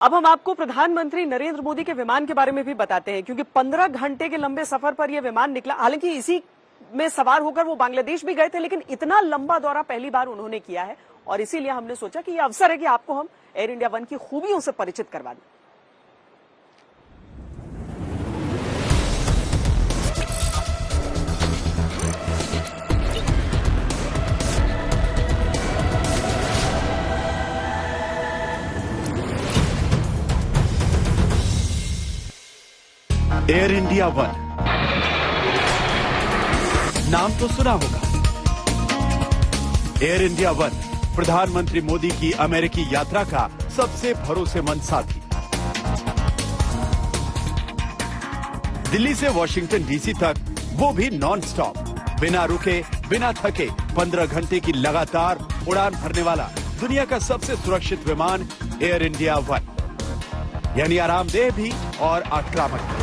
अब हम आपको प्रधानमंत्री नरेंद्र मोदी के विमान के बारे में भी बताते हैं, क्योंकि 15 घंटे के लंबे सफर पर यह विमान निकला। हालांकि इसी में सवार होकर वो बांग्लादेश भी गए थे, लेकिन इतना लंबा दौरा पहली बार उन्होंने किया है और इसीलिए हमने सोचा कि यह अवसर है कि आपको हम एयर इंडिया वन की खूबियों से परिचित करवा दें। एयर इंडिया वन नाम तो सुना होगा। एयर इंडिया वन प्रधानमंत्री मोदी की अमेरिकी यात्रा का सबसे भरोसेमंद साथी। दिल्ली से वॉशिंगटन डीसी तक, वो भी नॉन स्टॉप, बिना रुके बिना थके 15 घंटे की लगातार उड़ान भरने वाला दुनिया का सबसे सुरक्षित विमान एयर इंडिया वन, यानी आरामदेह भी और आक्रामक भी।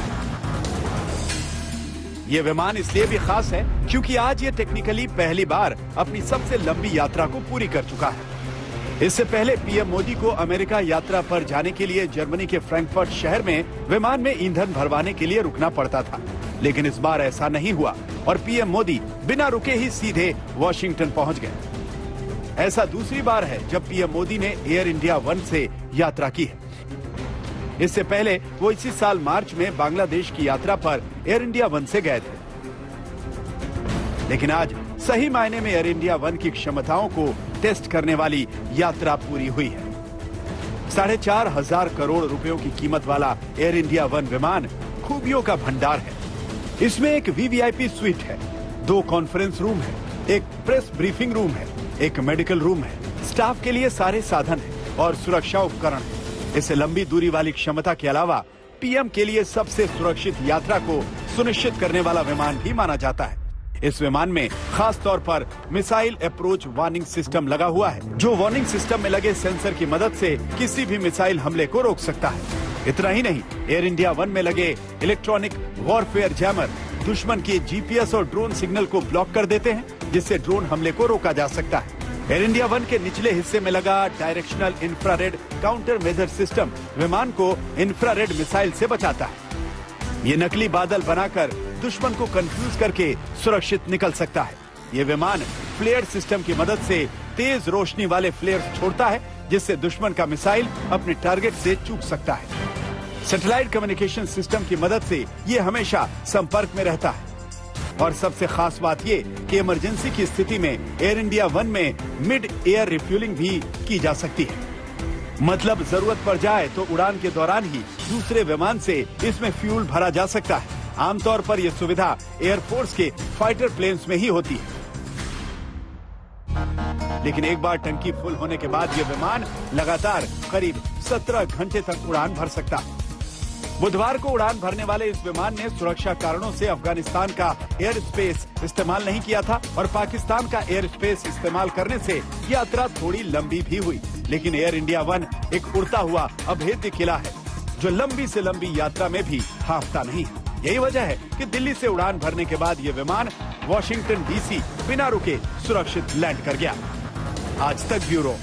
ये विमान इसलिए भी खास है क्योंकि आज ये टेक्निकली पहली बार अपनी सबसे लंबी यात्रा को पूरी कर चुका है। इससे पहले पीएम मोदी को अमेरिका यात्रा पर जाने के लिए जर्मनी के फ्रैंकफर्ट शहर में विमान में ईंधन भरवाने के लिए रुकना पड़ता था, लेकिन इस बार ऐसा नहीं हुआ और पीएम मोदी बिना रुके ही सीधे वॉशिंगटन पहुंच गए। ऐसा दूसरी बार है जब पीएम मोदी ने एयर इंडिया वन से यात्रा की है। इससे पहले वो इसी साल मार्च में बांग्लादेश की यात्रा पर एयर इंडिया वन से गए थे, लेकिन आज सही मायने में एयर इंडिया वन की क्षमताओं को टेस्ट करने वाली यात्रा पूरी हुई है। 4,500 करोड़ रुपयों की कीमत वाला एयर इंडिया वन विमान खूबियों का भंडार है। इसमें एक वीवीआईपी स्वीट है, 2 कॉन्फ्रेंस रूम है, एक प्रेस ब्रीफिंग रूम है, एक मेडिकल रूम है, स्टाफ के लिए सारे साधन है और सुरक्षा उपकरण है। इसे लंबी दूरी वाली क्षमता के अलावा पीएम के लिए सबसे सुरक्षित यात्रा को सुनिश्चित करने वाला विमान भी माना जाता है। इस विमान में खास तौर पर मिसाइल अप्रोच वार्निंग सिस्टम लगा हुआ है, जो वार्निंग सिस्टम में लगे सेंसर की मदद से किसी भी मिसाइल हमले को रोक सकता है। इतना ही नहीं, एयर इंडिया वन में लगे इलेक्ट्रॉनिक वॉरफेयर जैमर दुश्मन के जीपीएस और ड्रोन सिग्नल को ब्लॉक कर देते हैं, जिससे ड्रोन हमले को रोका जा सकता है। एयर इंडिया वन के निचले हिस्से में लगा directional infrared counter measure system विमान को इंफ्रारेड मिसाइल से बचाता है। ये नकली बादल बनाकर दुश्मन को कंफ्यूज करके सुरक्षित निकल सकता है। ये विमान फ्लेयर सिस्टम की मदद से तेज रोशनी वाले फ्लेयर्स छोड़ता है, जिससे दुश्मन का मिसाइल अपने टारगेट से चूक सकता है। सैटेलाइट कम्युनिकेशन सिस्टम की मदद से ये हमेशा संपर्क में रहता है। और सबसे खास बात ये कि इमरजेंसी की स्थिति में एयर इंडिया वन में मिड एयर रिफ्यूलिंग भी की जा सकती है। मतलब जरूरत पड़ जाए तो उड़ान के दौरान ही दूसरे विमान से इसमें फ्यूल भरा जा सकता है। आमतौर पर यह सुविधा एयरफोर्स के फाइटर प्लेन्स में ही होती है, लेकिन एक बार टंकी फुल होने के बाद यह विमान लगातार करीब 17 घंटे तक उड़ान भर सकता है। बुधवार को उड़ान भरने वाले इस विमान ने सुरक्षा कारणों से अफगानिस्तान का एयर स्पेस इस्तेमाल नहीं किया था और पाकिस्तान का एयर स्पेस इस्तेमाल करने से यात्रा थोड़ी लंबी भी हुई। लेकिन एयर इंडिया वन एक उड़ता हुआ अभेद्य किला है, जो लंबी से लंबी यात्रा में भी हांफता नहीं है। यही वजह है कि दिल्ली से उड़ान भरने के बाद ये विमान वॉशिंगटन डीसी बिना रुके सुरक्षित लैंड कर गया। आज तक ब्यूरो।